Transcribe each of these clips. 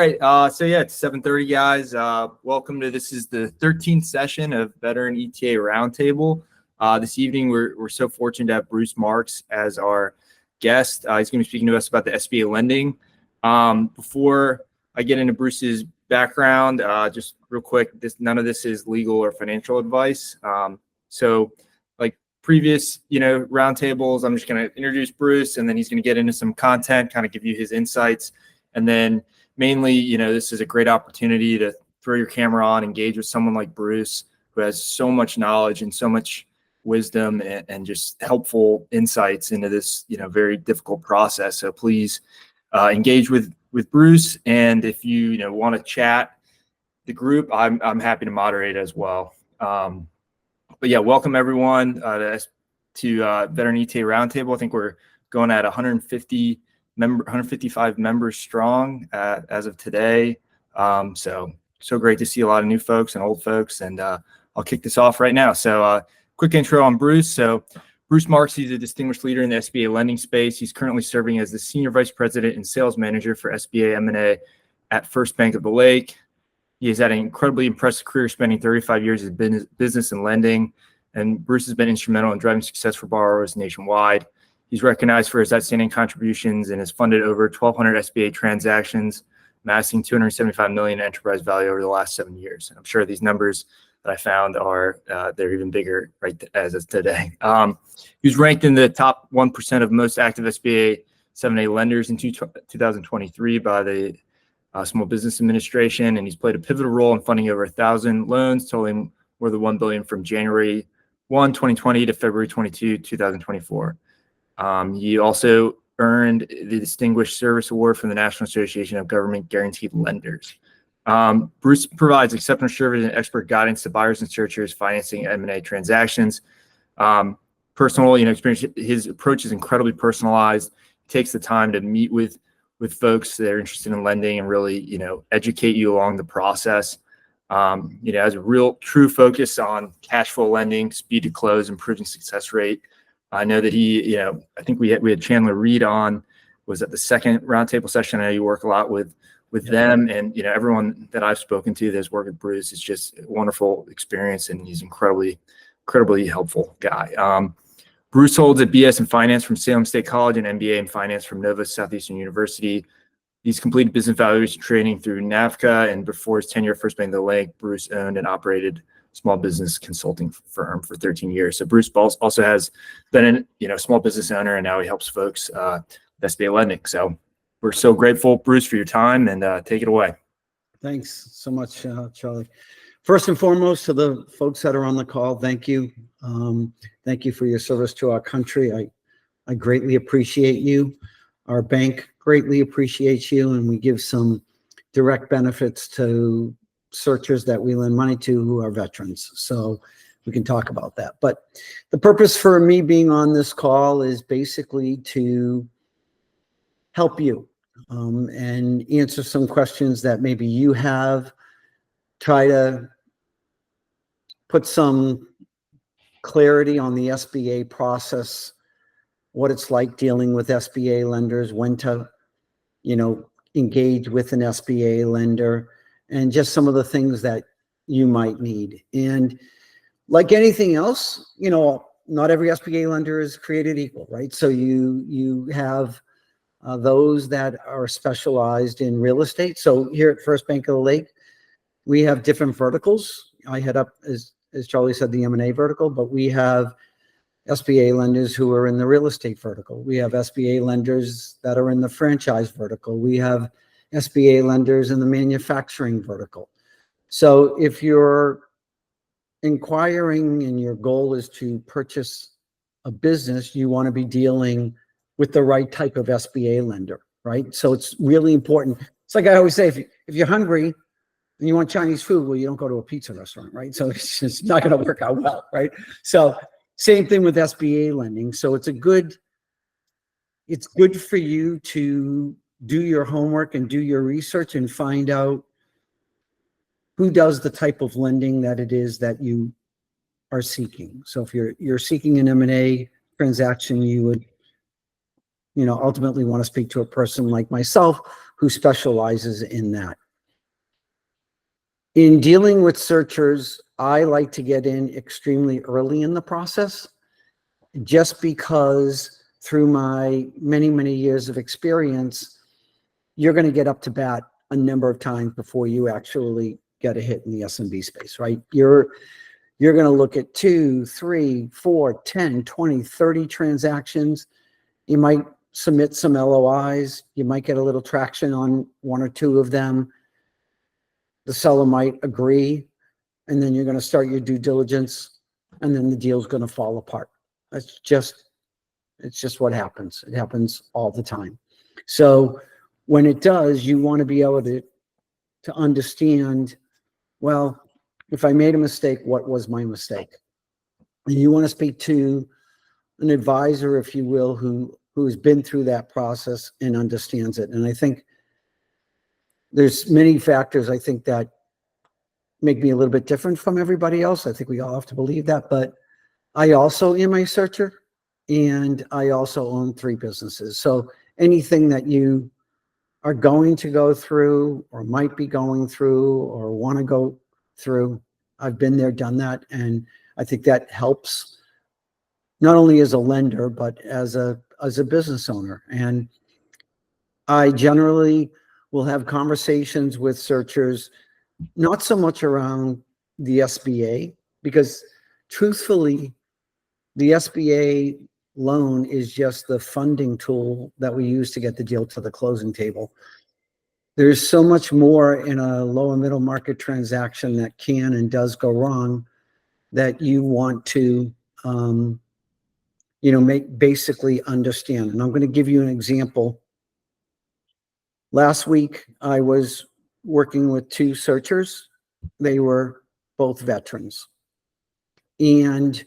right. So yeah, it's 7:30, guys. Welcome to this is the 13th session of Veteran ETA Roundtable. This evening, we're so fortunate to have Bruce Marks as our guest. He's going to be speaking to us about the SBA lending. Before I get into Bruce's background, just real quick, none of this is legal or financial advice. So like previous, roundtables, I'm just going to introduce Bruce, and then he's going to get into some content, kind of give you his insights. And then mainly, this is a great opportunity to throw your camera on, engage with someone like Bruce, who has so much knowledge and so much wisdom and just helpful insights into this, very difficult process. So please engage with Bruce. And if you, want to chat the group, I'm happy to moderate as well. But yeah, welcome everyone to Veteran ETA Roundtable. I think we're going at 155 members strong as of today. So great to see a lot of new folks and old folks. And I'll kick this off right now. So quick intro on Bruce. So Bruce Marks, he's a distinguished leader in the SBA lending space. He's currently serving as the Senior Vice President and Sales Manager for SBA M&A at First Bank of the Lake. He has had an incredibly impressive career, spending 35 years in business and lending. And Bruce has been instrumental in driving success for borrowers nationwide. He's recognized for his outstanding contributions and has funded over 1,200 SBA transactions, amassing $275 million in enterprise value over the last 7 years. And I'm sure these numbers that I found they're even bigger right as of today. He was ranked in the top 1% of most active SBA 7A lenders in 2023 by the Small Business Administration, and he's played a pivotal role in funding over 1,000 loans, totaling more than $1 billion from January 1, 2020 to February 22, 2024. He also earned the Distinguished Service Award from the National Association of Government Guaranteed Lenders. Bruce provides exceptional service and expert guidance to buyers and searchers financing M&A transactions. Personal, experience. His approach is incredibly personalized. He takes the time to meet with folks that are interested in lending and really, educate you along the process. Has a real true focus on cash flow lending, speed to close, improving success rate. I know that he, I think we had Chandler Reed on, was at the second roundtable session. I know you work a lot with them, and everyone that I've spoken to that's worked with Bruce is just a wonderful experience, and he's incredibly helpful guy. Bruce holds a BS in finance from Salem State College and MBA in finance from Nova Southeastern University. He's completed business valuation training through NAVCA, and before his tenure at First Bank of the Lake, Bruce owned and operated small business consulting firm for 13 years. So Bruce also has been a small business owner, and now he helps folks with SBA lending. So we're so grateful, Bruce, for your time, and take it away. Thanks so much, Charlie. First and foremost, to the folks that are on the call, thank you. Thank you for your service to our country. I greatly appreciate you. Our bank greatly appreciates you, and we give some direct benefits to searchers that we lend money to who are veterans. So we can talk about that. But the purpose for me being on this call is basically to help you and answer some questions that maybe you have, try to put some clarity on the SBA process, what it's like dealing with SBA lenders, when to, engage with an SBA lender, and just some of the things that you might need. And like anything else, not every SBA lender is created equal, right? So you have those that are specialized in real estate. So here at First Bank of the Lake, we have different verticals. I head up, as Charlie said, the M&A vertical, but we have SBA lenders who are in the real estate vertical. We have SBA lenders that are in the franchise vertical. We have SBA lenders in the manufacturing vertical. So if you're inquiring and your goal is to purchase a business, you want to be dealing with the right type of SBA lender, right? So it's really important. It's like I always say, if you're hungry and you want Chinese food, well, you don't go to a pizza restaurant, right? So it's just not going to work out well, right? So same thing with SBA lending. So it's good for you to do your homework and do your research and find out who does the type of lending that it is that you are seeking. So if you're seeking an M&A transaction, you would ultimately want to speak to a person like myself who specializes in that. In dealing with searchers, I like to get in extremely early in the process, just because through my many, many years of experience, you're going to get up to bat a number of times before you actually get a hit in the SMB space, right? You're going to look at 2, 3, 4, 10, 20, 30 transactions. You might submit some LOIs. You might get a little traction on 1 or 2 of them. The seller might agree, and then you're going to start your due diligence, and then the deal's going to fall apart. It's just what happens. It happens all the time. So when it does, you want to be able to understand, well, if I made a mistake, what was my mistake? And you want to speak to an advisor, if you will, who's been through that process and understands it. And I think there's many factors, I think, that make me a little bit different from everybody else. I think we all have to believe that, but I also am a searcher, and I also own 3 businesses. So anything that you are going to go through or might be going through or want to go through, I've been there, done that. And I think that helps not only as a lender, but as a business owner. And I generally will have conversations with searchers, not so much around the SBA, because truthfully, the SBA loan is just the funding tool that we use to get the deal to the closing table. There's so much more in a low and middle market transaction that can and does go wrong that you want to, basically understand. And I'm going to give you an example. Last week, I was working with 2 searchers. They were both veterans. And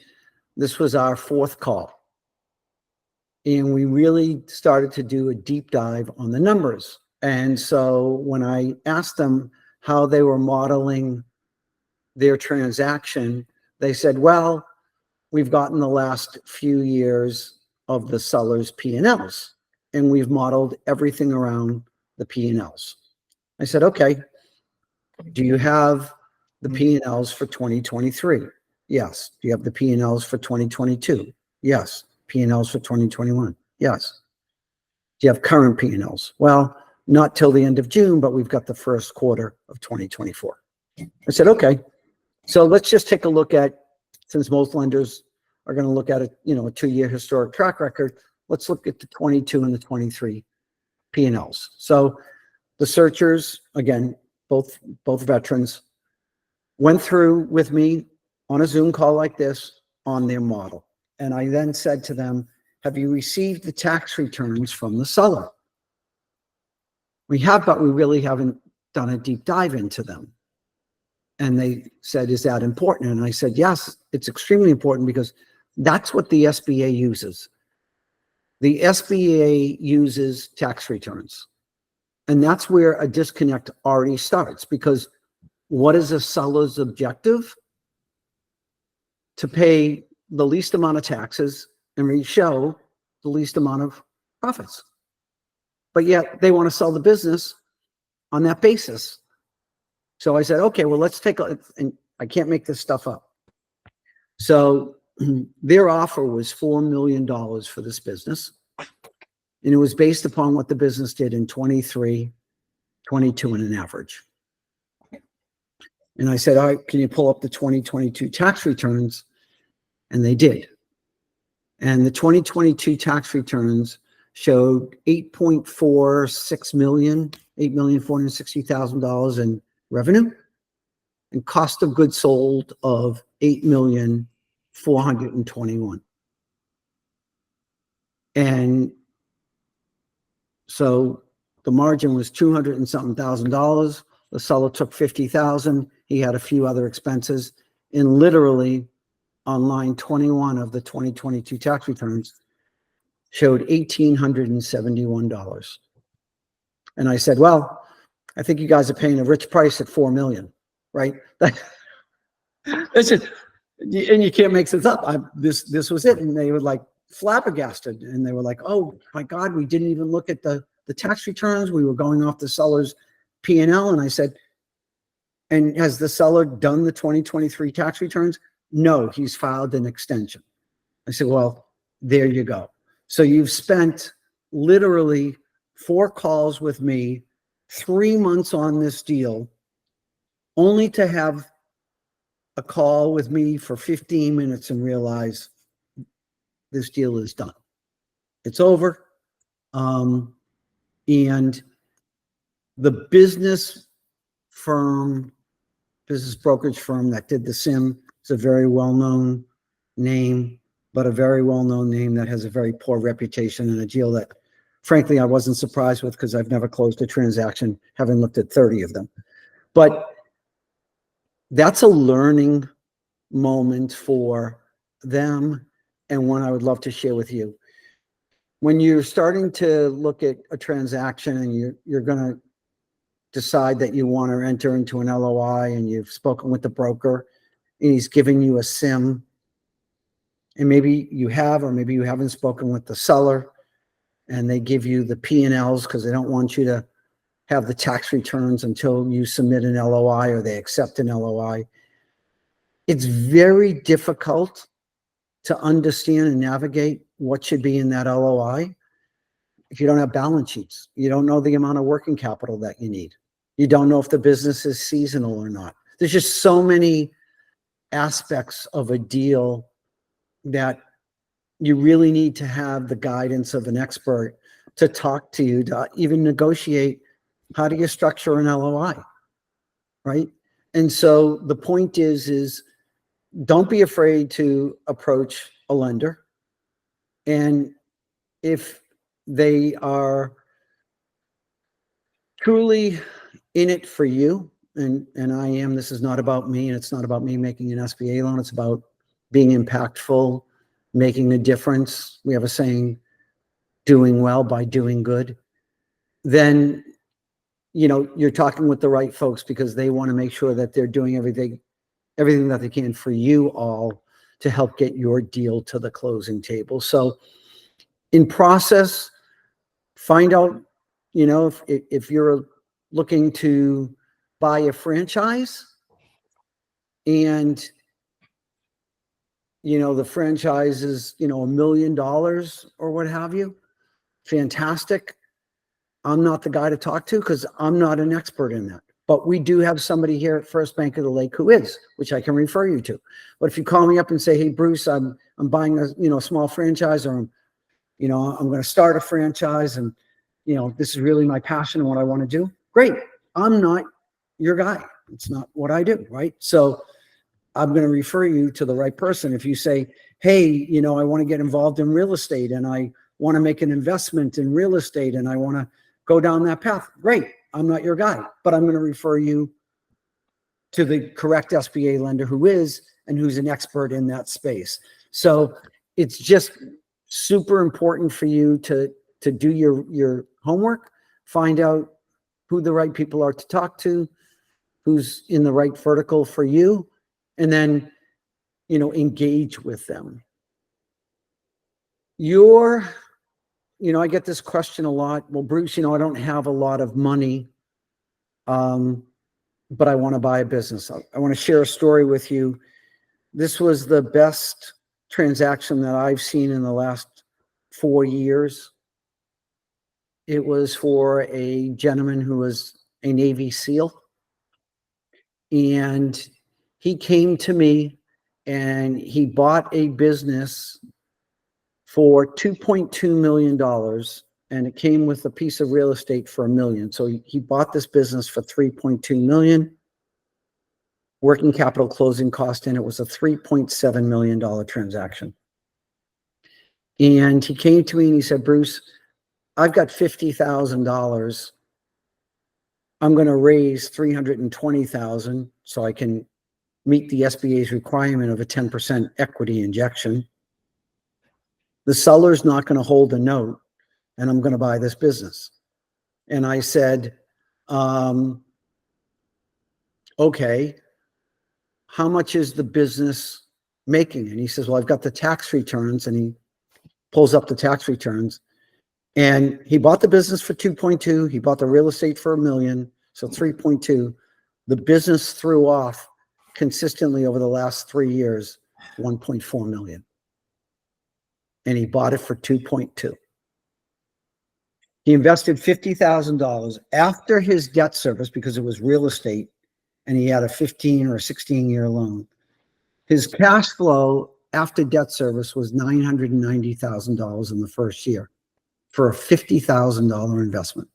this was our 4th call. And we really started to do a deep dive on the numbers. And so when I asked them how they were modeling their transaction, they said, well, we've gotten the last few years of the seller's P&Ls, and we've modeled everything around the P&Ls. I said, okay, do you have the P&Ls for 2023? Yes. Do you have the P&Ls for 2022? Yes. P&Ls for 2021? Yes. Do you have current P&Ls? Well, not till the end of June, but we've got the first quarter of 2024. I said, okay, so let's just take a look at, since most lenders are going to look at a 2-year historic track record, let's look at the 22 and the 23 P&Ls. So the searchers, again, both veterans, went through with me on a Zoom call like this on their model. And I then said to them, have you received the tax returns from the seller? We have, but we really haven't done a deep dive into them. And they said, is that important? And I said, yes, it's extremely important, because that's what the SBA uses. The SBA uses tax returns. And that's where a disconnect already starts, because what is a seller's objective? To pay the least amount of taxes and show the least amount of profits. But yet they want to sell the business on that basis. So I said, okay, well, let's take a, and I can't make this stuff up. So their offer was $4 million for this business. And it was based upon what the business did in 23, 22 and an average. And I said, all right, can you pull up the 2022 tax returns? And they did. And the 2022 tax returns showed $8.46 million, $8,460,000 in revenue, and cost of goods sold of $8,421,000. And so the margin was $200 and something thousand. The seller took $50,000. He had a few other expenses, and literally on line 21 of the 2022 tax returns showed $1,871. And I said, well, I think you guys are paying a rich price at $4 million, right? It's just, and you can't make this up. This was it. And they were like flabbergasted, and they were like, oh my God, we didn't even look at the the tax returns. We were going off the seller's P&L. And I said, and has the seller done the 2023 tax returns? No, he's filed an extension. I said, well, there you go. So you've spent literally 4 calls with me, 3 months on this deal, only to have a call with me for 15 minutes and realize this deal is done. It's over. And the business brokerage firm that did the sim is a very well-known name, but a very well-known name that has a very poor reputation, and a deal that, frankly, I wasn't surprised with because I've never closed a transaction, having looked at 30 of them. But that's a learning moment for them, and one I would love to share with you. When you're starting to look at a transaction and you're going to decide that you want to enter into an LOI, and you've spoken with the broker and he's giving you a sim, and maybe you have, or maybe you haven't spoken with the seller, and they give you the P&Ls because they don't want you to have the tax returns until you submit an LOI or they accept an LOI. It's very difficult to understand and navigate what should be in that LOI if you don't have balance sheets. You don't know the amount of working capital that you need. You don't know if the business is seasonal or not. There's just so many aspects of a deal that you really need to have the guidance of an expert to talk to you, to even negotiate how do you structure an LOI, right? And so the point is don't be afraid to approach a lender. And if they are truly in it for you, and I am, this is not about me, and it's not about me making an SBA loan, it's about being impactful, making a difference. We have a saying, doing well by doing good. Then, you know, you're talking with the right folks because they want to make sure that they're doing everything that they can for you all to help get your deal to the closing table. So in process, find out, you know, if you're looking to buy a franchise and, you know, the franchise is, you know, $1 million or what have you, fantastic. I'm not the guy to talk to because I'm not an expert in that. But we do have somebody here at First Bank of the Lake who is, which I can refer you to. But if you call me up and say, hey, Bruce, I'm buying a, you know, small franchise, or you know, I'm going to start a franchise, and, you know, this is really my passion and what I want to do. Great. I'm not your guy. It's not what I do, right? So I'm going to refer you to the right person. If you say, hey, you know, I want to get involved in real estate and I want to make an investment in real estate and I want to go down that path. Great. I'm not your guy, but I'm going to refer you to the correct SBA lender who is, and who's an expert in that space. So it's just super important for you to do your homework, find out who the right people are to talk to, who's in the right vertical for you, and then, you know, engage with them. You know, I get this question a lot. Well, Bruce, you know, I don't have a lot of money, but I want to buy a business. I want to share a story with you. This was the best transaction that I've seen in the last 4 years. It was for a gentleman who was a Navy SEAL. And he came to me and he bought a business for $2.2 million, and it came with a piece of real estate for $1 million. So he bought this business for $3.2 million. Working capital closing cost, and it was a $3.7 million transaction. And he came to me and he said, Bruce, I've got $50,000. I'm going to raise $320,000 so I can meet the SBA's requirement of a 10% equity injection. The seller's not going to hold a note, and I'm going to buy this business. And I said, okay, how much is the business making? And he says, well, I've got the tax returns, and he pulls up the tax returns. And he bought the business for 2.2. He bought the real estate for $1 million. So 3.2. The business threw off consistently over the last 3 years, 1.4 million. And he bought it for 2.2. He invested $50,000 after his debt service because it was real estate and he had a 15 or 16-year loan. His cash flow after debt service was $990,000 in the first year for a $50,000 investment.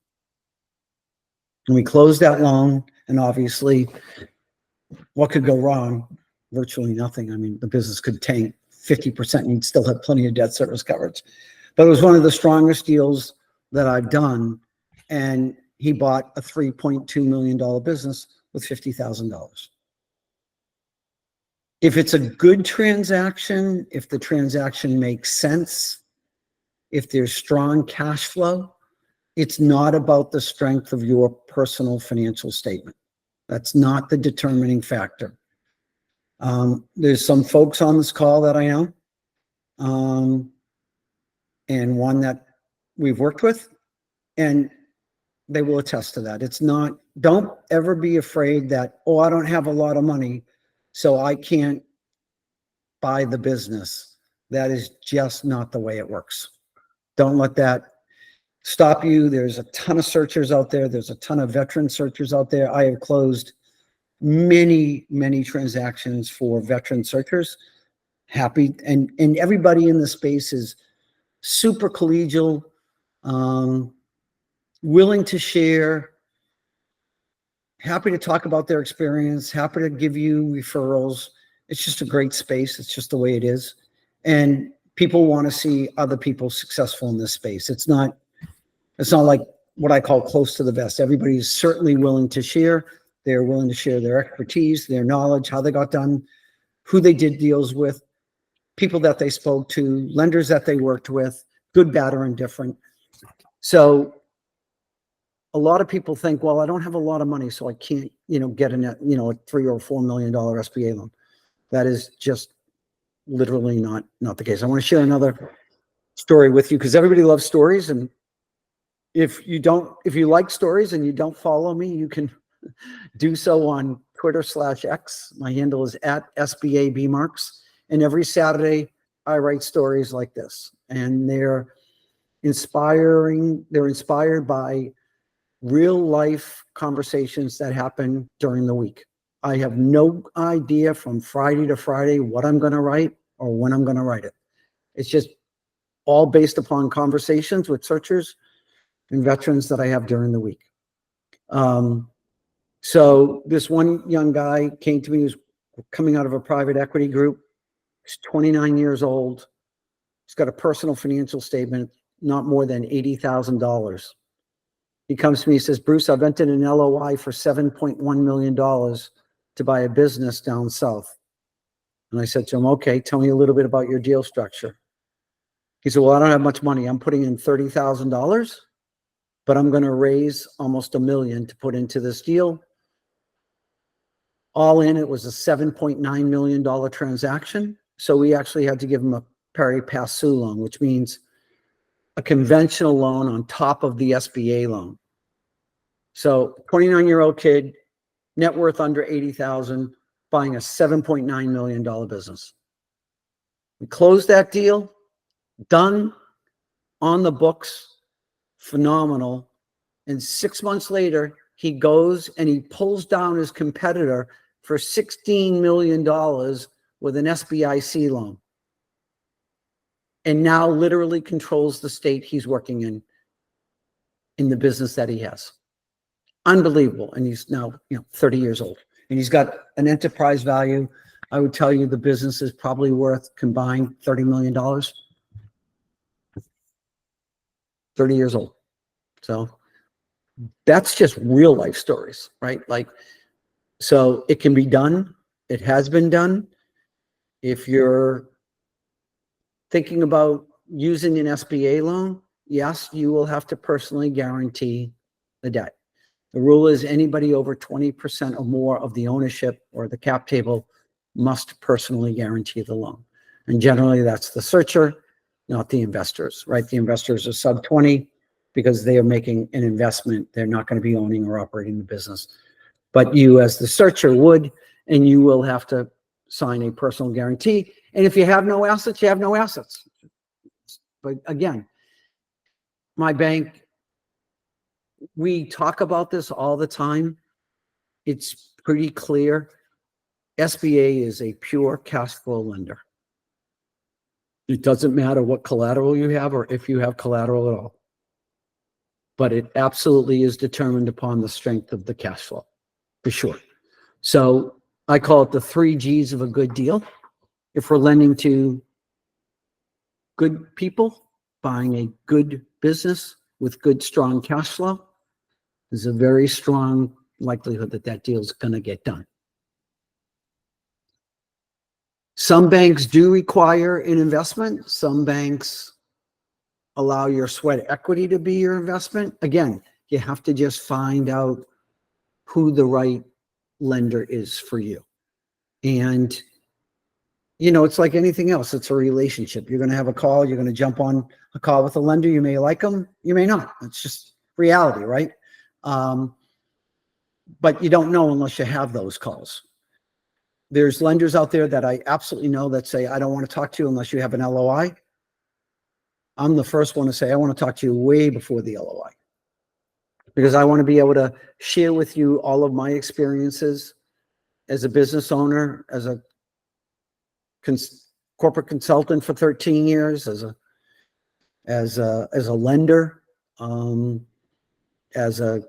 And we closed that loan, and obviously, what could go wrong? Virtually nothing. I mean, the business could tank 50% and you'd still have plenty of debt service coverage. But it was one of the strongest deals that I've done, and he bought a $3.2 million business with $50,000. If it's a good transaction, if the transaction makes sense, if there's strong cash flow, it's not about the strength of your personal financial statement. That's not the determining factor. There's some folks on this call that I know, and one that we've worked with, and they will attest to that. It's not, don't ever be afraid that, oh, I don't have a lot of money, so I can't buy the business. That is just not the way it works. Don't let that stop you. There's a ton of searchers out there. There's a ton of veteran searchers out there. I have closed many, many transactions for veteran searchers. Happy, and everybody in the space is super collegial, willing to share, happy to talk about their experience, happy to give you referrals. It's just a great space. It's just the way it is. And people want to see other people successful in this space. It's not like what I call close to the vest. Everybody is certainly willing to share. They're willing to share their expertise, their knowledge, how they got done, who they did deals with, people that they spoke to, lenders that they worked with, good, bad, or indifferent. So a lot of people think, well, I don't have a lot of money, so I can't, get a $3 or $4 million SBA loan. That is just literally not the case. I want to share another story with you because everybody loves stories. And if you like stories and you don't follow me, you can do so on Twitter/X. My handle is @SBABmarks. And every Saturday I write stories like this, and they're inspiring. They're inspired by real life conversations that happen during the week. I have no idea from Friday to Friday what I'm going to write or when I'm going to write it. It's just all based upon conversations with searchers and veterans that I have during the week. So this one young guy came to me, he was coming out of a private equity group. He's 29 years old. He's got a personal financial statement, not more than $80,000. He comes to me, he says, Bruce, I've entered an LOI for $7.1 million to buy a business down south. And I said to him, okay, tell me a little bit about your deal structure. He said, well, I don't have much money. I'm putting in $30,000, but I'm going to raise almost $1 million to put into this deal. All in, it was a $7.9 million transaction. So we actually had to give him a pari passu loan, which means a conventional loan on top of the SBA loan. So 29-year-old kid, net worth under 80,000, buying a $7.9 million business. We closed that deal, done, on the books, phenomenal. And 6 months later, he goes and he pulls down his competitor for $16 million with an SBIC loan. And now literally controls the state he's working in the business that he has. Unbelievable. And he's now 30 years old. And he's got an enterprise value. I would tell you the business is probably worth combined $30 million. 30 years old. So that's just real life stories, right? So it can be done. It has been done. If you're thinking about using an SBA loan, yes, you will have to personally guarantee the debt. The rule is anybody over 20% or more of the ownership or the cap table must personally guarantee the loan. And generally that's the searcher, not the investors, right? The investors are sub 20. because they are making an investment. They're not going to be owning or operating the business. But you as the searcher would, and you will have to sign a personal guarantee. And if you have no assets, you have no assets. But again, my bank, we talk about this all the time. It's pretty clear. SBA is a pure cash flow lender. It doesn't matter what collateral you have or if you have collateral at all. But it absolutely is determined upon the strength of the cash flow, for sure. So I call it the 3 G's of a good deal. If we're lending to good people, buying a good business with good, strong cash flow, there's a very strong likelihood that that deal is going to get done. Some banks do require an investment. Some banks allow your sweat equity to be your investment. Again, you have to just find out who the right lender is for you. And, you know, it's like anything else. It's a relationship. You're going to have a call. You're going to jump on a call with a lender. You may like them. You may not. It's just reality, right? But you don't know unless you have those calls. There's lenders out there that I absolutely know that say, I don't want to talk to you unless you have an LOI. I'm the first one to say, I want to talk to you way before the LOI, because I want to be able to share with you all of my experiences as a business owner, as a corporate consultant for 13 years, as a lender, as a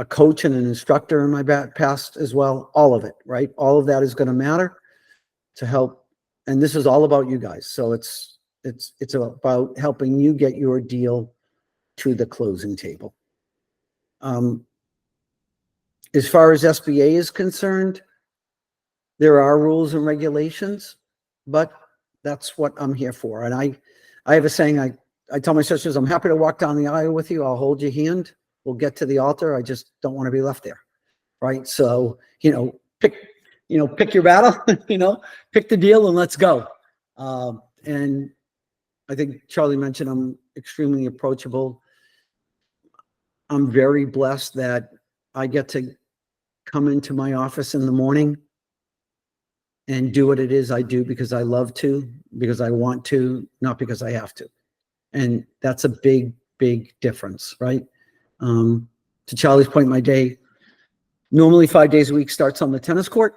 coach and an instructor in my past as well. All of it, right? All of that is going to matter to help. And this is all about you guys. So it's about helping you get your deal to the closing table. As far as SBA is concerned, there are rules and regulations, but that's what I'm here for. And I have a saying, I tell my sisters, I'm happy to walk down the aisle with you. I'll hold your hand. We'll get to the altar. I just don't want to be left there. Right. So, pick your battle, pick the deal and let's go. And I think Charlie mentioned I'm extremely approachable. I'm very blessed that I get to come into my office in the morning and do what it is I do because I love to, because I want to, not because I have to. And that's a big, big difference, right? To Charlie's point, my day normally 5 days a week starts on the tennis court.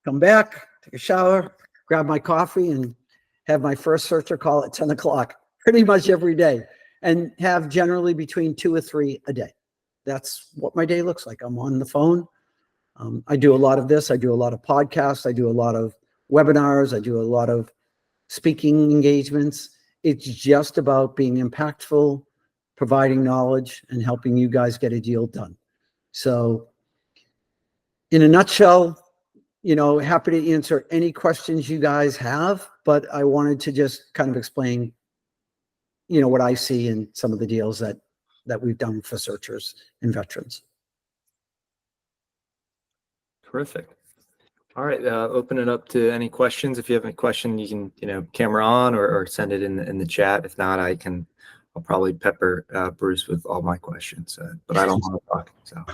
Come back, take a shower, grab my coffee, and have my first searcher call at 10 o'clock pretty much every day, and have generally between 2 or 3 a day. That's what my day looks like. I'm on the phone. I do a lot of this. I do a lot of podcasts. I do a lot of webinars. I do a lot of speaking engagements. It's just about being impactful, providing knowledge, and helping you guys get a deal done. So in a nutshell, happy to answer any questions you guys have, but I wanted to just kind of explain, what I see in some of the deals that we've done for searchers and veterans. Terrific. All right, open it up to any questions. If you have any question, you can, camera on or send it in the chat. If not, I'll probably pepper Bruce with all my questions, but I don't want to talk. So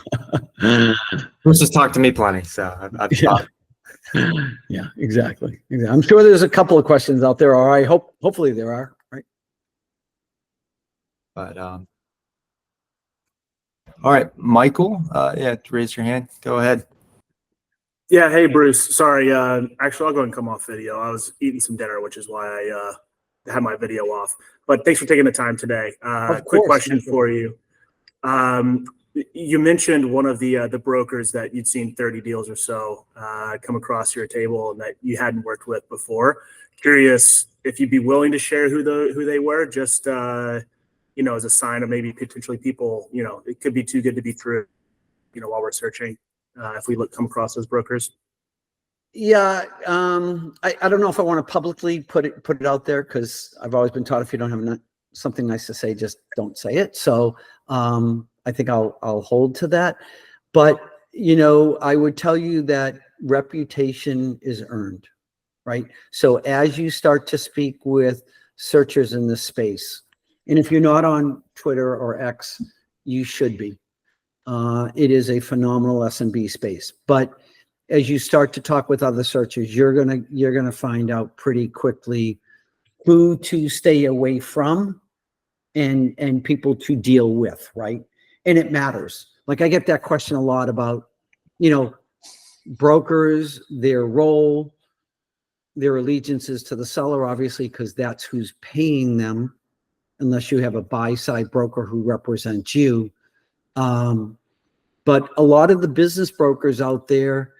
Bruce has talked to me plenty, so I've talked. Yeah, exactly. I'm sure there's a couple of questions out there, or hopefully there are, right? But all right, Michael, raise your hand. Go ahead. Yeah, hey Bruce. Sorry, actually I'll go and come off video. I was eating some dinner, which is why I had my video off. But thanks for taking the time today. Quick question for you. You mentioned one of the brokers that you'd seen 30 deals or so come across your table and that you hadn't worked with before. Curious if you'd be willing to share who they were, just as a sign of maybe potentially people, it could be too good to be true, while we're searching. If we come across those brokers. Yeah, I don't know if I want to publicly put it out there, because I've always been taught if you don't have something nice to say, just don't say it. So I think I'll hold to that. But I would tell you that reputation is earned, right? So as you start to speak with searchers in this space, And if you're not on Twitter or X, you should be. It is a phenomenal SMB space. But as you start to talk with other searchers, you're gonna find out pretty quickly who to stay away from and people to deal with, right? And it matters. Like I get that question a lot about, brokers, their role, their allegiances to the seller, obviously, because that's who's paying them, unless you have a buy-side broker who represents you. But a lot of the business brokers out there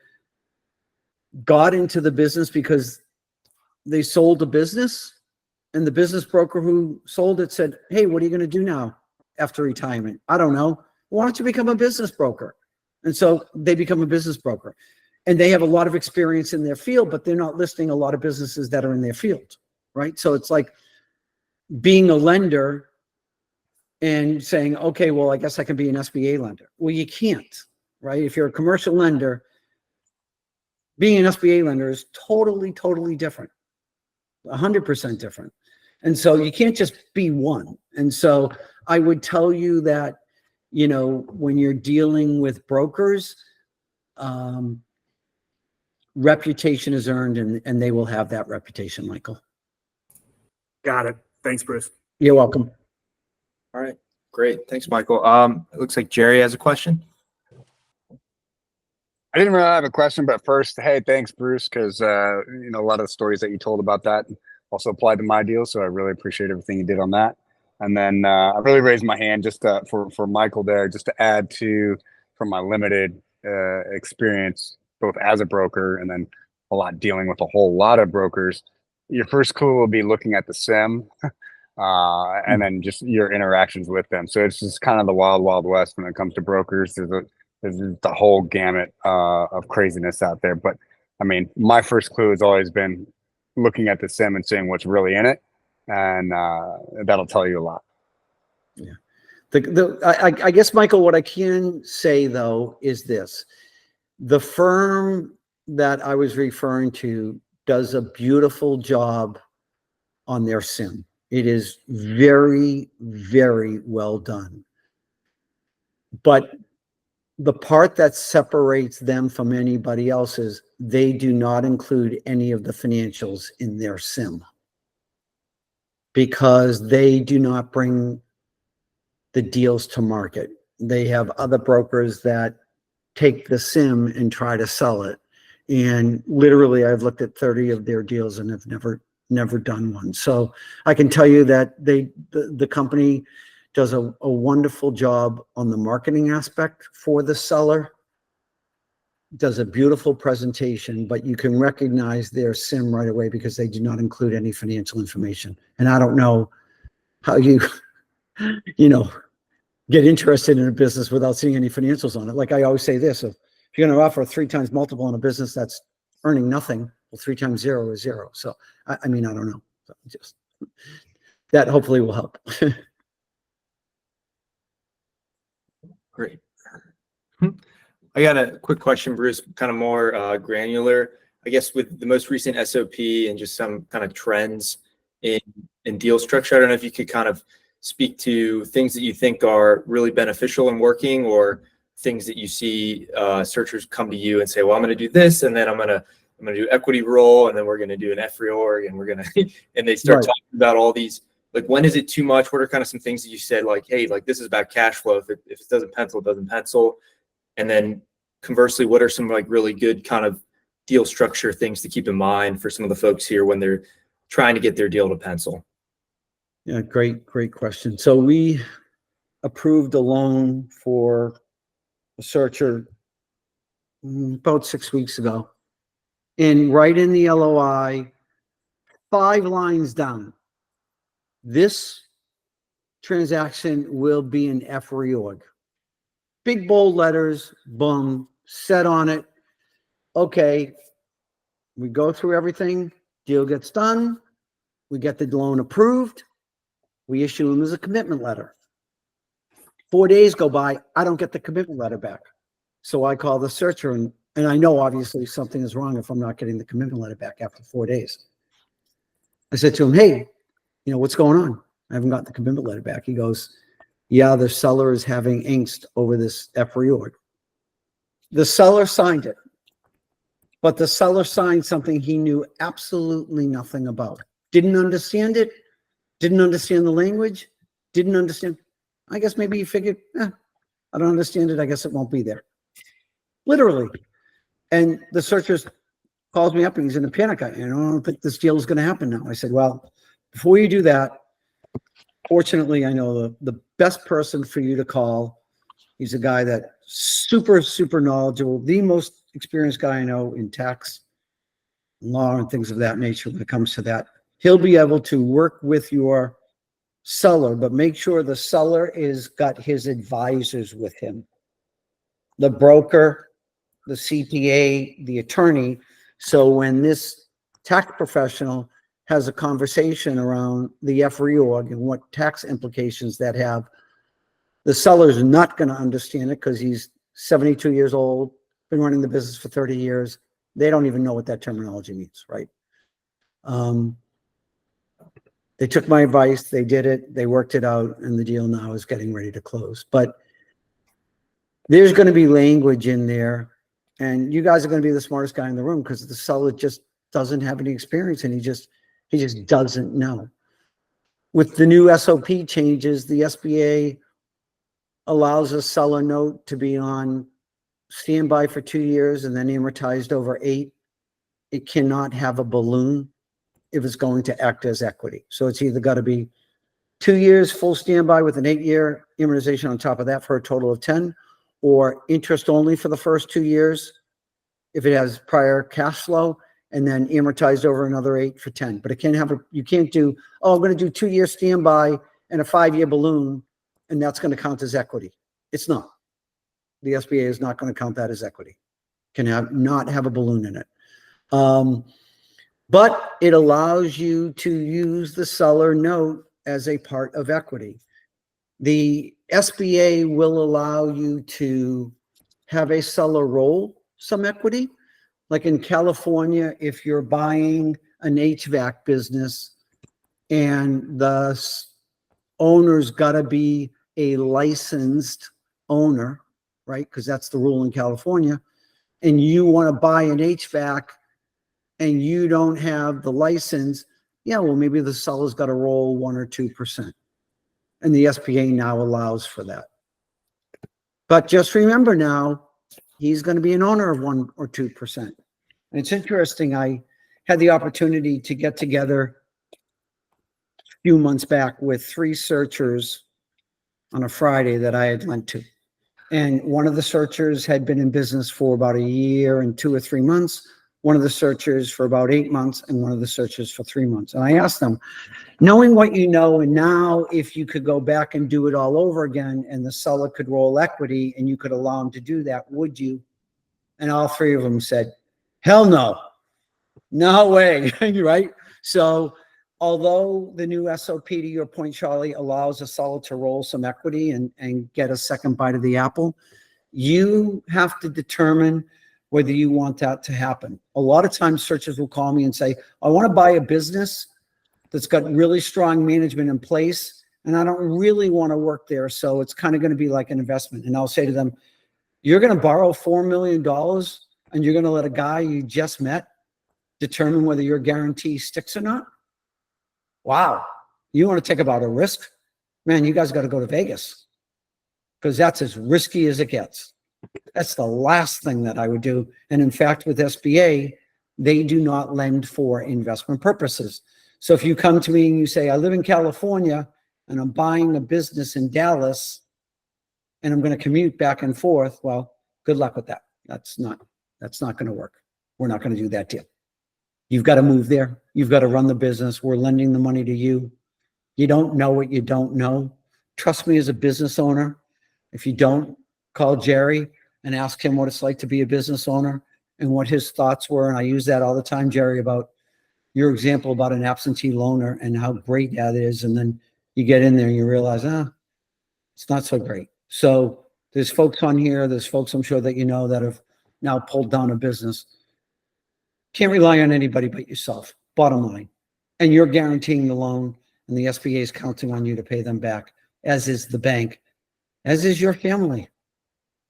got into the business because they sold a business, and the business broker who sold it said, hey, what are you going to do now after retirement? I don't know. Why don't you become a business broker? And so they become a business broker. And they have a lot of experience in their field, but they're not listing a lot of businesses that are in their field, right? So it's like being a lender and saying, okay, well, I guess I can be an SBA lender. Well, you can't, right? If you're a commercial lender, being an SBA lender is totally, totally different, 100% different. And so you can't just be one. And so I would tell you that, when you're dealing with brokers, reputation is earned, and they will have that reputation, Michael. Got it. Thanks, Bruce. You're welcome. All right, great. Thanks, Michael. It looks like Jerry has a question. I didn't really have a question, but first, hey, thanks, Bruce, because a lot of the stories that you told about that also applied to my deal, so I really appreciate everything you did on that. And then I really raised my hand just for Michael there, just to add to from my limited experience, both as a broker and then a lot dealing with a whole lot of brokers. Your first clue will be looking at the SIM, and then just your interactions with them. So it's just kind of the wild, wild west when it comes to brokers. There's the whole gamut of craziness out there. But I mean, my first clue has always been looking at the SIM and seeing what's really in it, and that'll tell you a lot. Yeah. I guess, Michael, what I can say though is this: the firm that I was referring to does a beautiful job on their SIM. It is very, very well done. But the part that separates them from anybody else is they do not include any of the financials in their SIM, because they do not bring the deals to market. They have other brokers that take the SIM and try to sell it. And literally, I've looked at 30 of their deals and have never done one. So I can tell you that the company does a wonderful job on the marketing aspect for the seller, does a beautiful presentation, but you can recognize their SIM right away because they do not include any financial information. And I don't know how you get interested in a business without seeing any financials on it. Like I always say this: if you're going to offer 3 times multiple on a business that's earning nothing, well, 3 times 0 is 0. So I mean, I don't know. So just that hopefully will help. Great. I got a quick question, Bruce, kind of more granular. I guess with the most recent SOP and just some kind of trends in deal structure, I don't know if you could kind of speak to things that you think are really beneficial and working, or things that you see searchers come to you and say, well, I'm going to do this, and then I'm going to do equity roll, and then we're going to do an FREORG, and we're going to, and they start talking about all these. Like, when is it too much? What are kind of some things that you said, like, hey, like this is about cash flow. If it doesn't pencil, it doesn't pencil. And then conversely, what are some like really good kind of deal structure things to keep in mind for some of the folks here when they're trying to get their deal to pencil? Yeah, great question. So we approved a loan for a searcher about 6 weeks ago. And right in the LOI, 5 lines down, this transaction will be an FREORG. Big bold letters, boom, set on it. Okay, we go through everything, deal gets done, we get the loan approved, we issue them as a commitment letter. 4 days go by, I don't get the commitment letter back. So I call the searcher, and I know obviously something is wrong if I'm not getting the commitment letter back after 4 days. I said to him, hey, what's going on? I haven't got the commitment letter back. He goes, yeah, the seller is having angst over this F reorg. The seller signed it, but the seller signed something he knew absolutely nothing about. Didn't understand it, didn't understand the language, didn't understand. I guess maybe he figured, I don't understand it. I guess it won't be there. Literally. And the searcher calls me up and he's in a panic. I don't think this deal is going to happen now. I said, well, before you do that, fortunately, I know the best person for you to call. He's a guy that super, super knowledgeable, the most experienced guy I know in tax, law, and things of that nature when it comes to that. He'll be able to work with your seller, but make sure the seller is got his advisors with him. The broker, the CPA, the attorney. So when this tax professional has a conversation around the F reorg and what tax implications that have, the seller's not going to understand it because he's 72 years old, been running the business for 30 years. They don't even know what that terminology means, right? They took my advice, they did it, they worked it out, and the deal now is getting ready to close. But there's going to be language in there, and you guys are going to be the smartest guy in the room because the seller just doesn't have any experience, and he just doesn't know. With the new SOP changes, the SBA allows a seller note to be on standby for 2 years and then amortized over 8. It cannot have a balloon if it's going to act as equity. So it's either got to be 2 years full standby with an 8-year amortization on top of that for a total of 10, or interest only for the first 2 years if it has prior cash flow, and then amortized over another 8 for 10. But it can't have you can't do, I'm going to do 2 year standby and a 5-year balloon, and that's going to count as equity. It's not. The SBA is not going to count that as equity. Not have a balloon in it. But it allows you to use the seller note as a part of equity. The SBA will allow you to have a seller roll some equity. Like in California, if you're buying an HVAC business and the owner's got to be a licensed owner, right? Because that's the rule in California. And you want to buy an HVAC and you don't have the license, yeah, well, maybe the seller's got to roll 1 or 2%. And the SBA now allows for that. But just remember now, he's going to be an owner of 1 or 2%. And it's interesting, I had the opportunity to get together a few months back with 3 searchers on a Friday that I had went to. And one of the searchers had been in business for about 1 year and 2 or 3 months. One of the searchers for about 8 months, and one of the searchers for 3 months. And I asked them, knowing what you know, and now if you could go back and do it all over again and the seller could roll equity and you could allow him to do that, would you? And all 3 of them said, hell no, no way, right? So although the new SOP, to your point, Charlie, allows a seller to roll some equity and get a second bite of the apple, you have to determine whether you want that to happen. A lot of times searchers will call me and say, I want to buy a business that's got really strong management in place, and I don't really want to work there, so it's kind of going to be like an investment. And I'll say to them, you're going to borrow $4 million and you're going to let a guy you just met determine whether your guarantee sticks or not? Wow. You want to take about a risk? Man, you guys got to go to Vegas, because that's as risky as it gets. That's the last thing that I would do. And in fact, with SBA, they do not lend for investment purposes. So if you come to me and you say, I live in California and I'm buying a business in Dallas and I'm going to commute back and forth, well, good luck with that. That's not going to work. We're not going to do that deal. You've got to move there. You've got to run the business. We're lending the money to you. You don't know what you don't know. Trust me as a business owner. If you don't, call Jerry and ask him what it's like to be a business owner and what his thoughts were. And I use that all the time, Jerry, about your example about an absentee loaner and how great that is. And then you get in there and you realize, it's not so great. So there's folks on here, there's folks I'm sure that you know that have now pulled down a business. Can't rely on anybody but yourself, bottom line. And you're guaranteeing the loan. and the SBA is counting on you to pay them back, as is the bank, as is your family,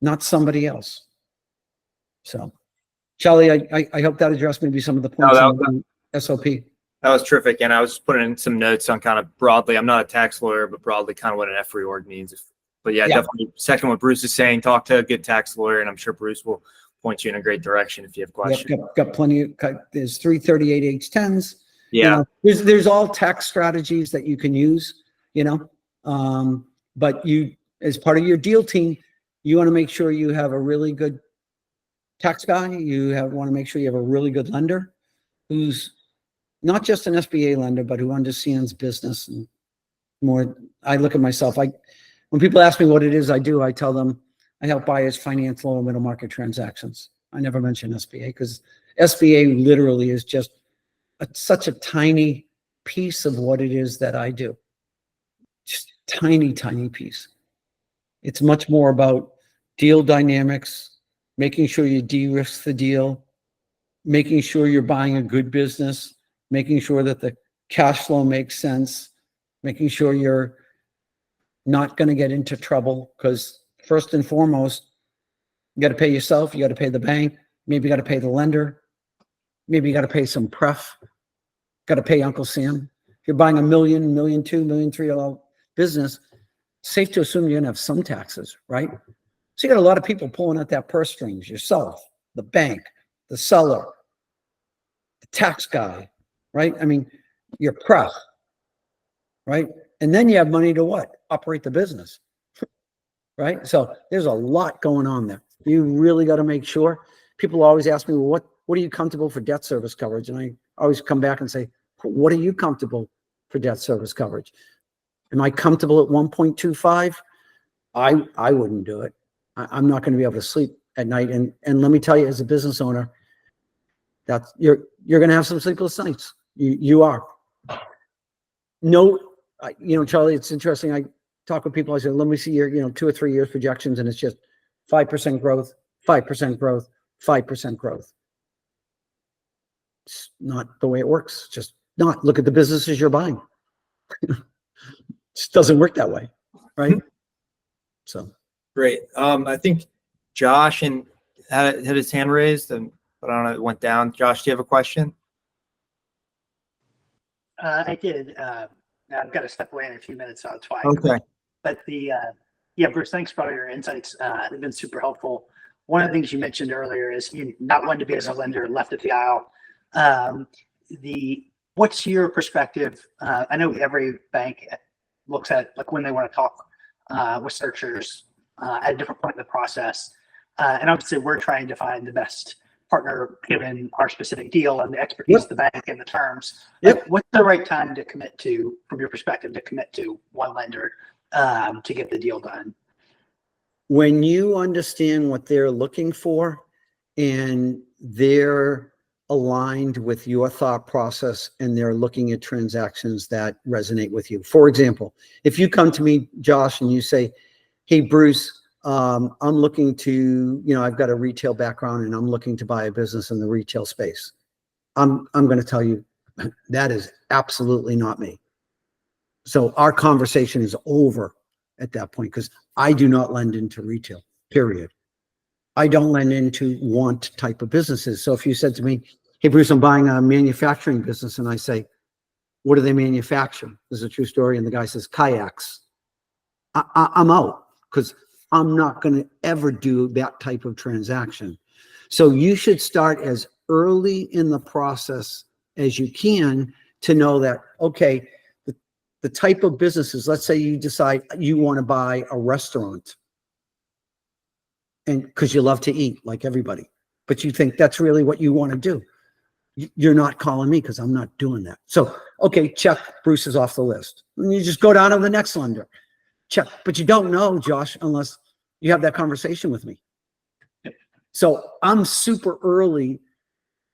not somebody else. So, Charlie, I hope that addressed maybe some of the points on SOP. That was terrific. And I was just putting in some notes on kind of broadly, I'm not a tax lawyer, but broadly kind of what an F reorg means. But yeah, definitely second what Bruce is saying, talk to a good tax lawyer, and I'm sure Bruce will point you in a great direction if you have questions. Got plenty of, there's 338 H10s. Yeah. There's all tax strategies that you can use, but you, as part of your deal team, you want to make sure you have a really good tax guy. Want to make sure you have a really good lender who's not just an SBA lender, but who understands business and more. I look at myself, when people ask me what it is I do, I tell them I help buyers finance low and middle market transactions. I never mention SBA because SBA literally is just such a tiny piece of what it is that I do. Just tiny, tiny piece. It's much more about deal dynamics, making sure you de-risk the deal, making sure you're buying a good business, making sure that the cash flow makes sense, making sure you're not going to get into trouble, because first and foremost, you got to pay yourself, you got to pay the bank, maybe you got to pay the lender, maybe you got to pay some pref, got to pay Uncle Sam. If you're buying $1 million, $1.2 million, $1.3 million business, safe to assume you're going to have some taxes, right? So you got a lot of people pulling at that purse strings, yourself, the bank, the seller, the tax guy, right? I mean, your pref, right? And then you have money to what? Operate the business, right? So there's a lot going on there. You really got to make sure. People always ask me, well, what are you comfortable for debt service coverage? And I always come back and say, what are you comfortable for debt service coverage? Am I comfortable at 1.25? I wouldn't do it. I'm not going to be able to sleep at night. And let me tell you, as a business owner, that's you're going to have some sleepless nights. You are. No, Charlie, it's interesting. I talk with people. I say, let me see your 2 or 3 years projections, and it's just 5% growth, 5% growth, 5% growth. It's not the way it works. Just not. Look at the businesses you're buying. It just doesn't work that way, right? So great. I think Josh had his hand raised, but I don't know, it went down. Josh, do you have a question? I did. I've got to step away in a few minutes, so it's fine. Okay. But Bruce, thanks for all your insights. They've been super helpful. One of the things you mentioned earlier is you not one to be as a lender left at the aisle. What's your perspective? I know every bank looks at like when they want to talk with searchers at a different point in the process. And obviously we're trying to find the best partner given our specific deal and the expertise of the bank and the terms. Yep. What's the right time to commit to, from your perspective, to commit to one lender to get the deal done? When you understand what they're looking for and they're aligned with your thought process and they're looking at transactions that resonate with you. For example, if you come to me, Josh, and you say, hey, Bruce, I'm looking to, I've got a retail background and I'm looking to buy a business in the retail space. I'm going to tell you that is absolutely not me. So our conversation is over at that point because I do not lend into retail, period. I don't lend into want type of businesses. So if you said to me, hey, Bruce, I'm buying a manufacturing business, and I say, what do they manufacture? This is a true story. And the guy says, kayaks. I'm out because I'm not going to ever do that type of transaction. So you should start as early in the process as you can to know that, okay, the type of businesses, let's say you decide you want to buy a restaurant and because you love to eat like everybody, but you think that's really what you want to do. You're not calling me because I'm not doing that. So, okay, check, Bruce is off the list. And you just go down to the next lender. Check, but you don't know, Josh, unless you have that conversation with me. So I'm super early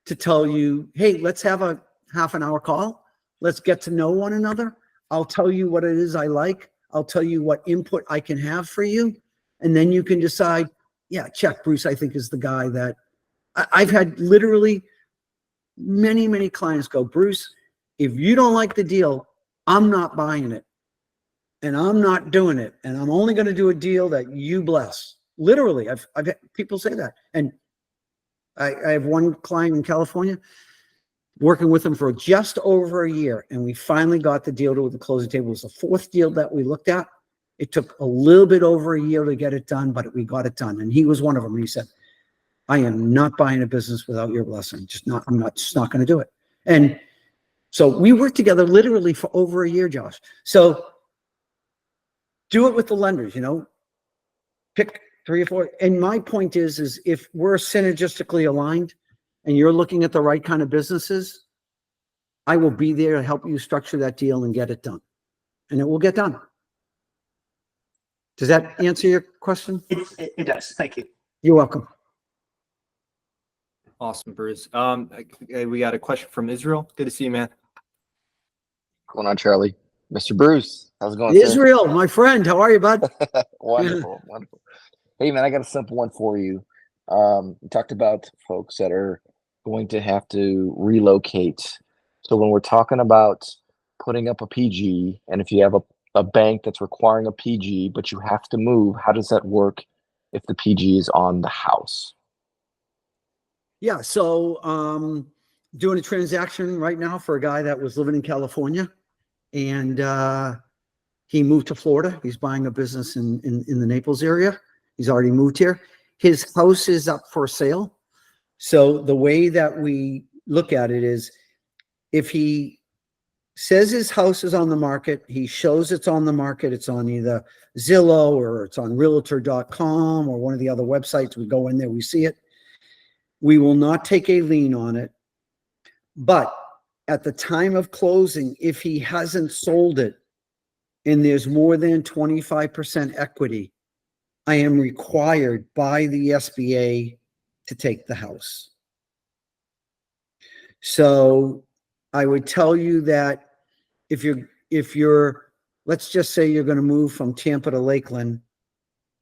to tell you, hey, let's have a half an hour call. Let's get to know one another. I'll tell you what it is I like. I'll tell you what input I can have for you. And then you can decide, yeah, check, Bruce, I think is the guy that I've had literally many, many clients go, Bruce, if you don't like the deal, I'm not buying it. And I'm not doing it. And I'm only going to do a deal that you bless. Literally, I've had people say that. And I have one client in California, working with him for just over a year. And we finally got the deal to the closing table. It was the fourth deal that we looked at. It took a little bit over a year to get it done, but we got it done. And he was one of them. And he said, I am not buying a business without your blessing. I'm just not going to do it. And so we worked together literally for over a year, Josh. So do it with the lenders, pick 3 or 4. And my point is if we're synergistically aligned and you're looking at the right kind of businesses, I will be there to help you structure that deal and get it done. And it will get done. Does that answer your question? It does. Thank you. You're welcome. Awesome, Bruce. We got a question from Israel. Good to see you, man. What's going on, Charlie? Mr. Bruce, how's it going, Israel, my friend, how are you, bud? Wonderful, wonderful. Hey, man, I got a simple one for you. You talked about folks that are going to have to relocate. So when we're talking about putting up a PG, and if you have a bank that's requiring a PG, but you have to move, how does that work if the PG is on the house? Yeah, so doing a transaction right now for a guy that was living in California, and he moved to Florida. He's buying a business in the Naples area. He's already moved here. His house is up for sale. So the way that we look at it is if he says his house is on the market, he shows it's on the market, it's on either Zillow or it's on realtor.com or one of the other websites. We go in there, we see it. We will not take a lien on it. But at the time of closing, if he hasn't sold it and there's more than 25% equity, I am required by the SBA to take the house. So I would tell you that if you're, let's just say you're going to move from Tampa to Lakeland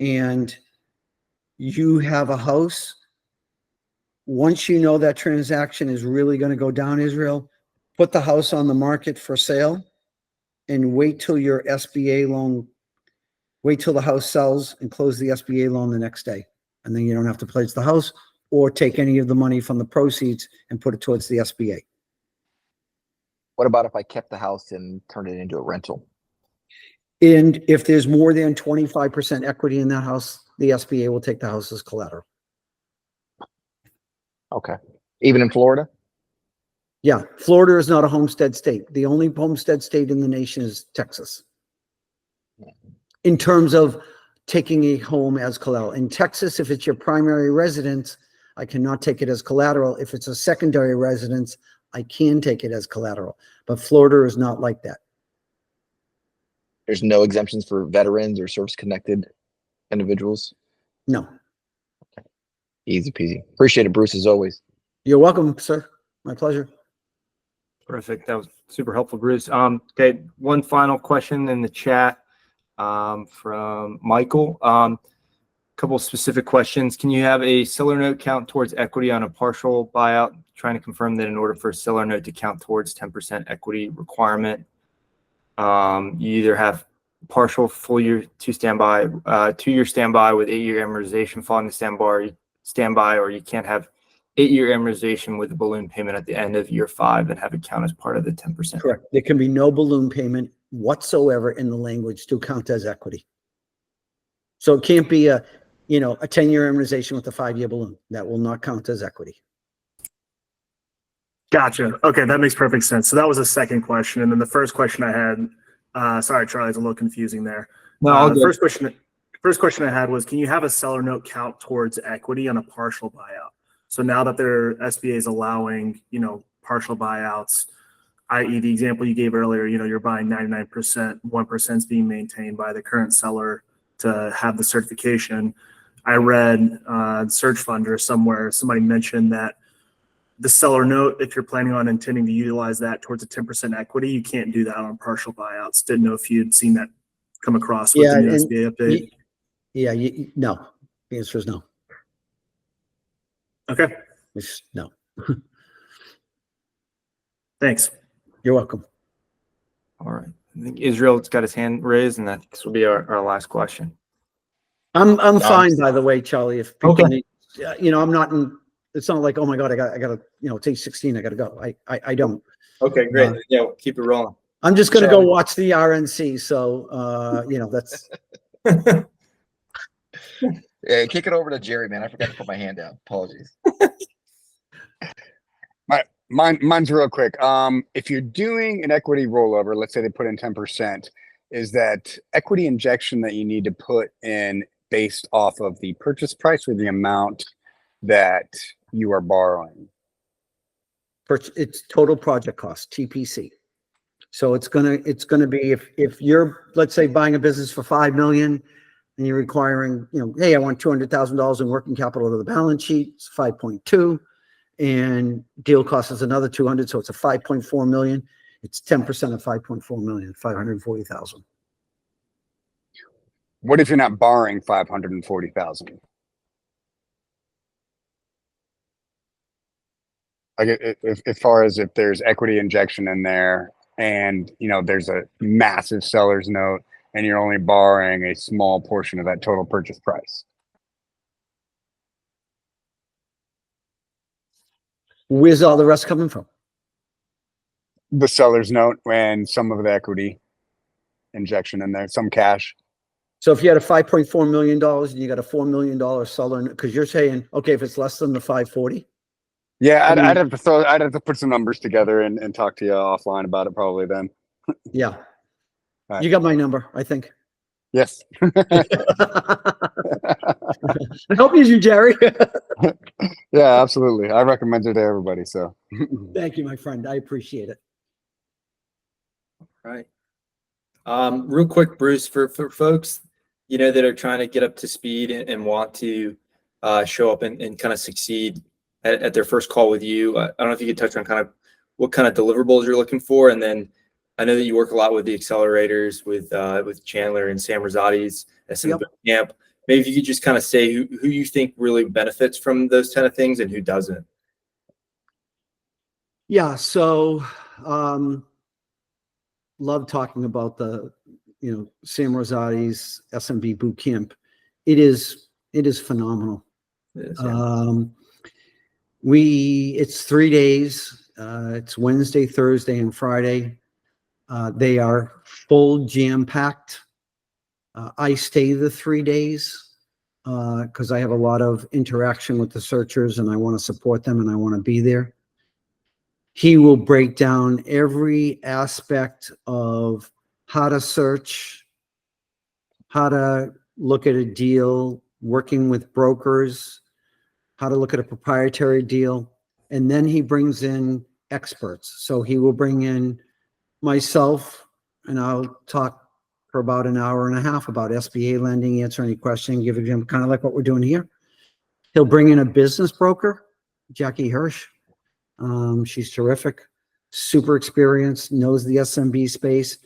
and you have a house, once you know that transaction is really going to go down, Israel, put the house on the market for sale and wait till your SBA loan, wait till the house sells and close the SBA loan the next day. And then you don't have to pledge the house or take any of the money from the proceeds and put it towards the SBA. What about if I kept the house and turned it into a rental? And if there's more than 25% equity in that house, the SBA will take the house as collateral. Okay. Even in Florida? Yeah. Florida is not a homestead state. The only homestead state in the nation is Texas. In terms of taking a home as collateral. In Texas, if it's your primary residence, I cannot take it as collateral. If it's a secondary residence, I can take it as collateral. But Florida is not like that. There's no exemptions for veterans or service-connected individuals? No. Easy peasy. Appreciate it, Bruce, as always. You're welcome, sir. My pleasure. Perfect. That was super helpful, Bruce. Okay, one final question in the chat from Michael. Couple specific questions. Can you have a seller note count towards equity on a partial buyout? Trying to confirm that in order for a seller note to count towards 10% equity requirement, you either have partial full year to standby, 2-year standby with 8-year amortization following the standby, or you can't have 8-year amortization with a balloon payment at the end of year 5 and have it count as part of the 10%. Correct. There can be no balloon payment whatsoever in the language to count as equity. So it can't be a 10-year amortization with a 5-year balloon. That will not count as equity. Gotcha. Okay, that makes perfect sense. So that was the second question. And then the first question I had, sorry, Charlie, it's a little confusing there. No, the first question I had was, can you have a seller note count towards equity on a partial buyout? So now that their SBA is allowing, partial buyouts, i.e. the example you gave earlier, you're buying 99%, 1% is being maintained by the current seller to have the certification. I read Search Fund or somewhere, somebody mentioned that the seller note, if you're planning on intending to utilize that towards a 10% equity, you can't do that on partial buyouts. Didn't know if you'd seen that come across with the new SBA update. No. The answer is no. Okay. No. Thanks. You're welcome. All right. I think Israel's got his hand raised, and this will be our last question. I'm fine, by the way, Charlie. If people Okay. need, I'm not in. It's not like, oh my God, I got to, take 16. I got to go. I don't. Okay, great. Keep it rolling. I'm just going to go watch the RNC. So, that's. Yeah, kick it over to Jerry, man. I forgot to put my hand down. Apologies. Mine's real quick. If you're doing an equity rollover, let's say they put in 10%, is that equity injection that you need to put in based off of the purchase price or the amount that you are borrowing? It's total project cost, TPC. So it's gonna be if you're, let's say, buying a business for $5 million and you're requiring, hey, I want $200,000 in working capital to the balance sheet. It's 5.2, and deal cost is another 200, so it's a 5.4 million. It's 10% of 5.4 million, 540,000. What if you're not borrowing 540,000? Like, as far as if there's equity injection in there, and there's a massive seller's note, and you're only borrowing a small portion of that total purchase price. Where's all the rest coming from? The seller's note and some of the equity injection in there, some cash. So if you had a $5.4 million and you got a $4 million seller, because you're saying, okay, if it's less than the 540. Yeah, I'd have to put some numbers together and talk to you offline about it probably then. Yeah. Right. You got my number, I think. Yes. I hope you do, Jerry. Yeah, absolutely. I recommend it to everybody. So Thank you, my friend. I appreciate it. All right. Real quick, Bruce, for folks, that are trying to get up to speed and want to show up and kind of succeed at their first call with you. I don't know if you could touch on kind of what kind of deliverables you're looking for. And then I know that you work a lot with the accelerators with Chandler and Sam Rosati's SM Camp. Maybe if you could just kind of say who you think really benefits from those kind of things and who doesn't. Yeah. So, love talking about the, Sam Rosati's SMB boot camp. It is phenomenal. It is, yeah. It's 3 days. It's Wednesday, Thursday, and Friday. They are full jam packed. I stay the 3 days because I have a lot of interaction with the searchers and I want to support them and I want to be there. He will break down every aspect of how to search, how to look at a deal, working with brokers, how to look at a proprietary deal. And then he brings in experts. So he will bring in myself and I'll talk for about an hour and a half about SBA lending, answer any question, give him kind of like what we're doing here. He'll bring in a business broker, Jackie Hirsch. She's terrific, super experienced, knows the SMB space,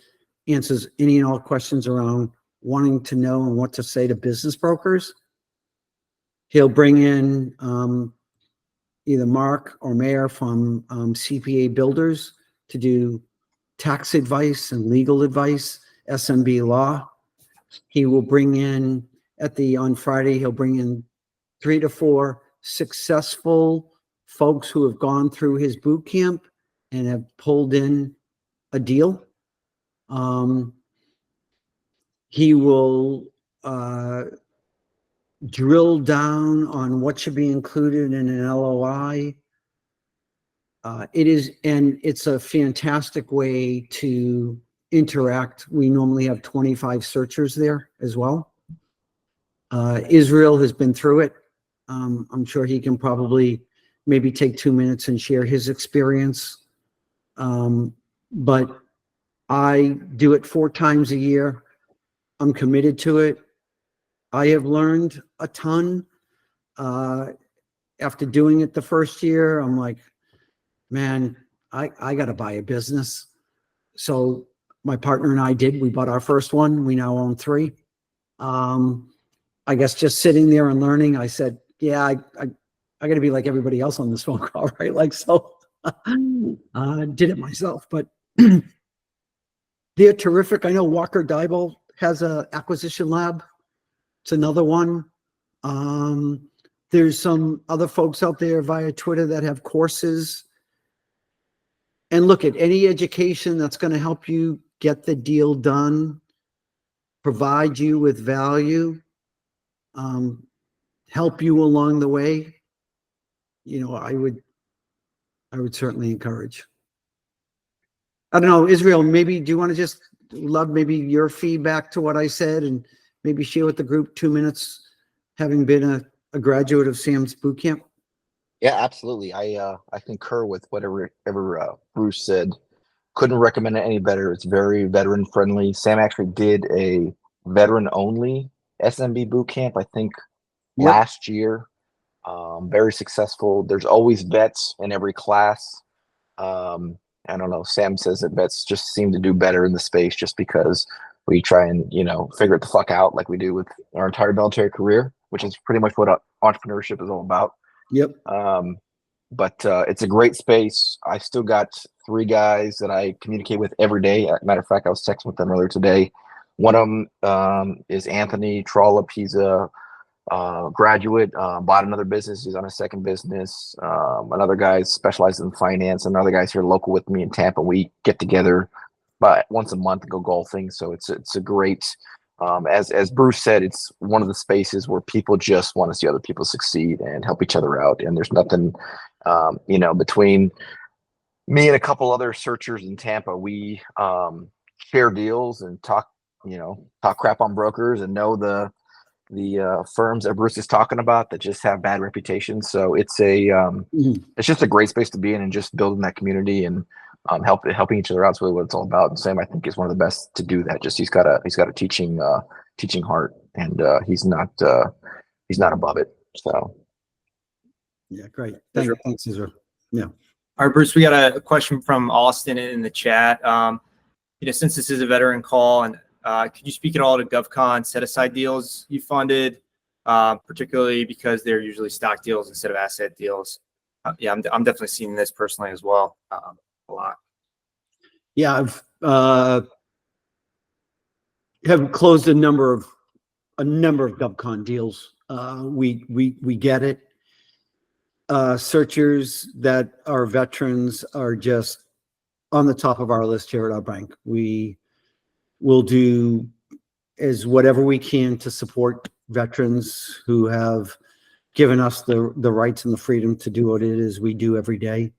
answers any and all questions around wanting to know and what to say to business brokers. He'll bring in either Mark or Mayor from CPA Builders to do tax advice and legal advice, SMB law. He will bring in on Friday, he'll bring in 3 to 4 successful folks who have gone through his boot camp and have pulled in a deal. He will drill down on what should be included in an LOI. It's a fantastic way to interact. We normally have 25 searchers there as well. Israel has been through it. I'm sure he can probably maybe take 2 minutes and share his experience. But I do it 4 times a year. I'm committed to it. I have learned a ton. After doing it the first year, I'm like, man, I got to buy a business. So my partner and I we bought our first one. We now own 3. I guess just sitting there and learning, I said, yeah, I got to be like everybody else on this phone call, right? Like, so I did it myself, but They're terrific. I know Walker Dybel has a acquisition lab. It's another one. There's some other folks out there via Twitter that have courses. And look, at any education that's going to help you get the deal done, provide you with value, help you along the way, I would certainly encourage. I don't know, Israel, maybe do you want to just love maybe your feedback to what I said and maybe share with the group 2 minutes, having been a graduate of Sam's boot camp? Yeah, absolutely. I concur with whatever Bruce said. Couldn't recommend it any better. It's very veteran friendly. Sam actually did a veteran only SMB boot camp, I think last year. Very successful. There's always vets in every class. I don't know. Sam says that vets just seem to do better in the space just because we try and, figure it the fuck out like we do with our entire military career, which is pretty much what entrepreneurship is all about. Yep. But it's a great space. I still got 3 guys that I communicate with every day. Matter of fact, I was texting with them earlier today. One of them is Anthony Trollop. He's a graduate, bought another business. He's on a second business. Another guy specializes in finance. Another guy's here local with me in Tampa. We get together about once a month and go golfing. So it's a great, as Bruce said, it's one of the spaces where people just want to see other people succeed and help each other out. And there's nothing, between me and a couple other searchers in Tampa, we share deals and talk crap on brokers and know the firms that Bruce is talking about that just have bad reputations. So it's it's just a great space to be in and just building that community and helping each other out. Is really what it's all about. And Sam, I think, is one of the best to do that. Just he's got a teaching heart, and he's not above it. So yeah, great. Thanks, Israel. Yeah. All right, Bruce, we got a question from Austin in the chat. Since this is a veteran call, and could you speak at all to GovCon set-aside deals you funded, particularly because they're usually stock deals instead of asset deals? I'm definitely seeing this personally as well a lot. Yeah, I've have closed a number of GovCon deals. We get it. Searchers that are veterans are just on the top of our list here at our bank. We will do whatever we can to support veterans who have given us the rights and the freedom to do what it is we do every day.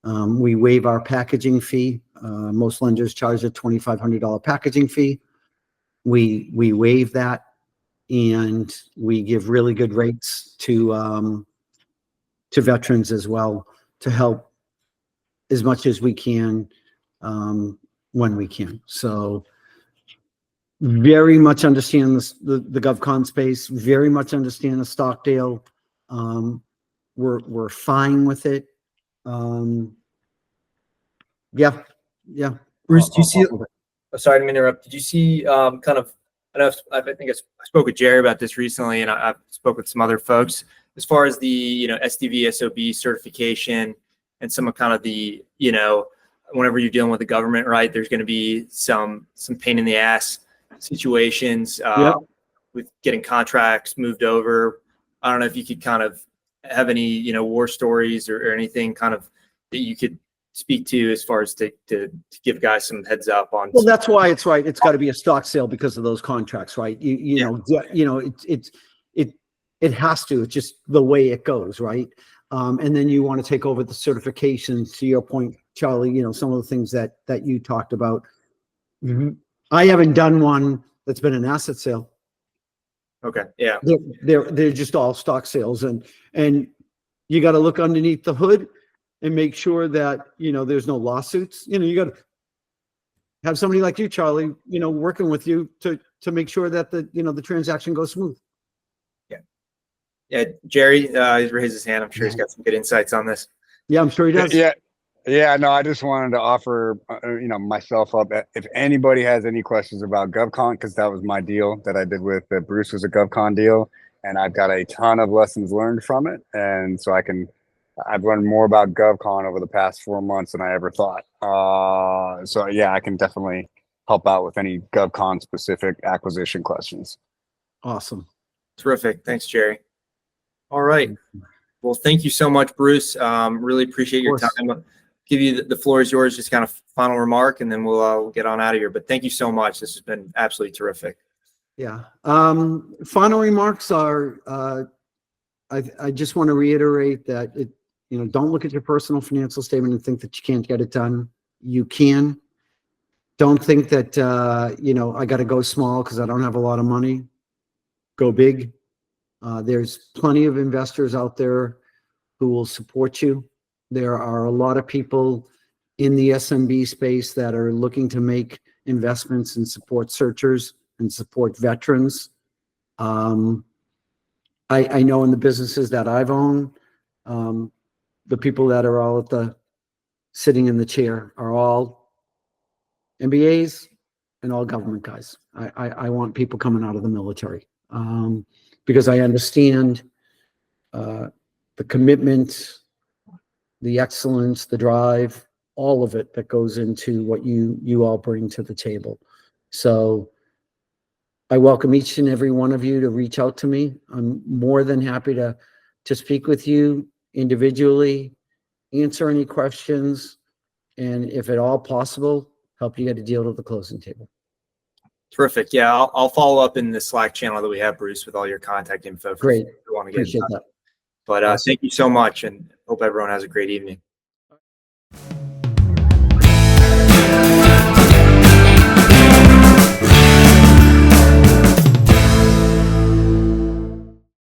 We waive our packaging fee. Most lenders charge a $2,500 packaging fee. We waive that, and we give really good rates to veterans as well to help as much as we can when we can. So very much understand the GovCon space, very much understand the Stockdale. We're fine with it. Yeah. Bruce, do you see? Sorry to interrupt. Did you see I think I spoke with Jerry about this recently, and I spoke with some other folks as far as the SDV SOB certification and some of kind of the whenever you're dealing with the government, right? There's going to be some pain in the ass situations with getting contracts moved over. I don't know if you could kind of have any war stories or anything kind of that you could speak to as far as to give guys some heads up on. Well, that's why it's right. It's got to be a stock sale because of those contracts, right? It has to. It's just the way it goes, right? And then you want to take over the certifications. To your point, Charlie, some of the things that you talked about. Mm-hmm. I haven't done one that's been an asset sale. Okay. Yeah. They're just all stock sales, and you got to look underneath the hood and make sure that there's no lawsuits. You got to have somebody like you, Charlie, working with you to make sure that the transaction goes smooth. Yeah, Jerry, he's raised his hand. I'm sure he's got some good insights on this. Yeah, I'm sure he does. Yeah. No, I just wanted to offer, myself up. If anybody has any questions about GovCon, because that was my deal that I did with Bruce was a GovCon deal, and I've got a ton of lessons learned from it, and so I've learned more about GovCon over the past 4 months than I ever thought. So yeah, I can definitely help out with any GovCon specific acquisition questions. Awesome. Terrific. Thanks, Jerry. All right. Well, thank you so much, Bruce. Really appreciate your course. time. Give you the floor is yours. Just kind of final remark, and then we'll get on out of here. But thank you so much. This has been absolutely terrific. Yeah. Final remarks are, I just want to reiterate that don't look at your personal financial statement and think that you can't get it done. You can. Don't think that, I got to go small because I don't have a lot of money. Go big. There's plenty of investors out there who will support you. There are a lot of people in the SMB space that are looking to make investments and support searchers and support veterans. I know in the businesses that I've owned, the people that are all sitting in the chair are all MBAs and all government guys. I want people coming out of the military because I understand the commitment, the excellence, the drive, all of it that goes into what you all bring to the table. So I welcome each and every one of you to reach out to me. I'm more than happy to speak with you individually, answer any questions, and if at all possible, help you get a deal to the closing table. Terrific. Yeah, I'll follow up in the Slack channel that we have, Bruce, with all your contact info. Great. If you want to get in Appreciate touch. that. But Awesome. thank you so much, and hope everyone has a great evening.